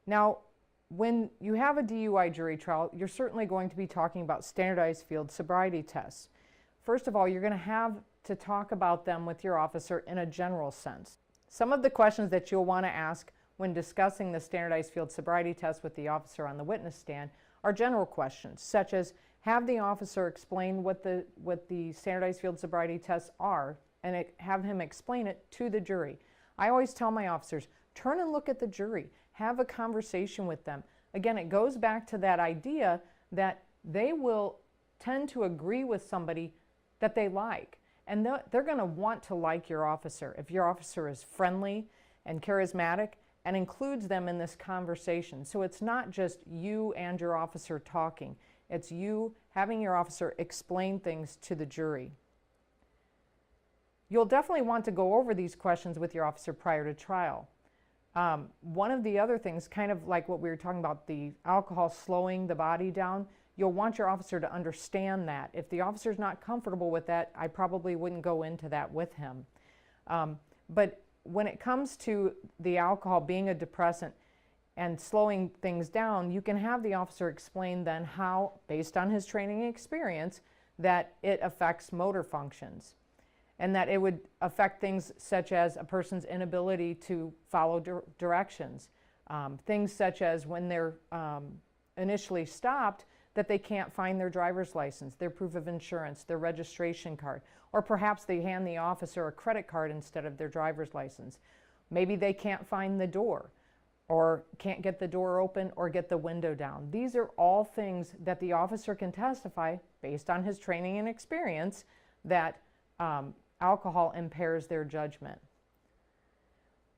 Now, when you have a DUI jury trial, you're certainly going to be talking about standardized field sobriety tests. First of all, you're going to have to talk about them with your officer in a general sense. Some of the questions that you'll want to ask when discussing the standardized field sobriety test with the officer on the witness stand are general questions, such as have the officer explain what the standardized field sobriety tests are, and have him explain it to the jury. I always tell my officers, turn and look at the jury. Have a conversation with them. Again, it goes back to that idea that they will tend to agree with somebody that they like. And they're going to want to like your officer. If your officer is friendly and charismatic and includes them in this conversation. So it's not just you and your officer talking. It's you having your officer explain things to the jury. You'll definitely want to go over these questions with your officer prior to trial. One of the other things, kind of like what we were talking about, the alcohol slowing the body down, you'll want your officer to understand that. If the officer's not comfortable with that, I probably wouldn't go into that with him. But when it comes to the alcohol being a depressant and slowing things down, you can have the officer explain then how, based on his training and experience, that it affects motor functions. And that it would affect things such as a person's inability to follow directions. Things such as when they're initially stopped, that they can't find their driver's license, their proof of insurance, their registration card, or perhaps they hand the officer a credit card instead of their driver's license. Maybe they can't find the door, or can't get the door open or get the window down. These are all things that the officer can testify, based on his training and experience, that alcohol impairs their judgment.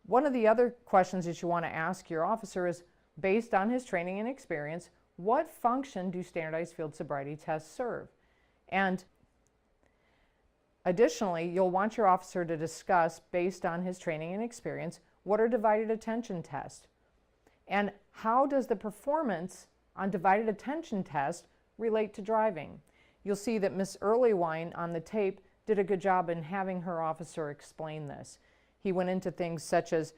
One of the other questions that you want to ask your officer is, based on his training and experience, what function do standardized field sobriety tests serve? And additionally, you'll want your officer to discuss, based on his training and experience, what are divided attention tests? And how does the performance on divided attention tests relate to driving? You'll see that Miss Earlywine on the tape did a good job in having her officer explain this. He went into things such as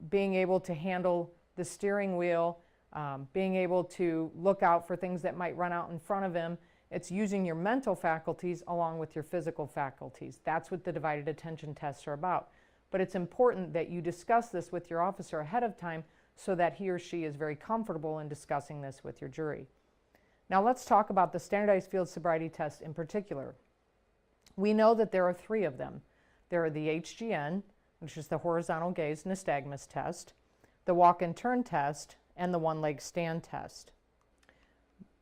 being able to handle the steering wheel, being able to look out for things that might run out in front of him. It's using your mental faculties along with your physical faculties. That's what the divided attention tests are about. But it's important that you discuss this with your officer ahead of time so that he or she is very comfortable in discussing this with your jury. Now let's talk about the standardized field sobriety test in particular. We know that there are 3 of them. There are the HGN, which is the horizontal gaze nystagmus test, the walk and turn test, and the one-leg stand test.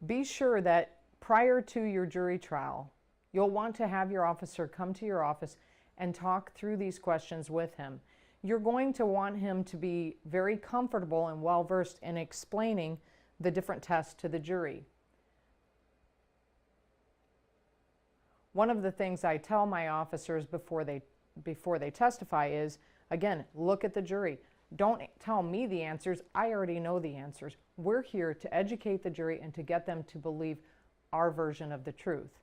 Be sure that prior to your jury trial, you'll want to have your officer come to your office and talk through these questions with him. You're going to want him to be very comfortable and well-versed in explaining the different tests to the jury. One of the things I tell my officers before they testify is, again, look at the jury. Don't tell me the answers. I already know the answers. We're here to educate the jury and to get them to believe our version of the truth.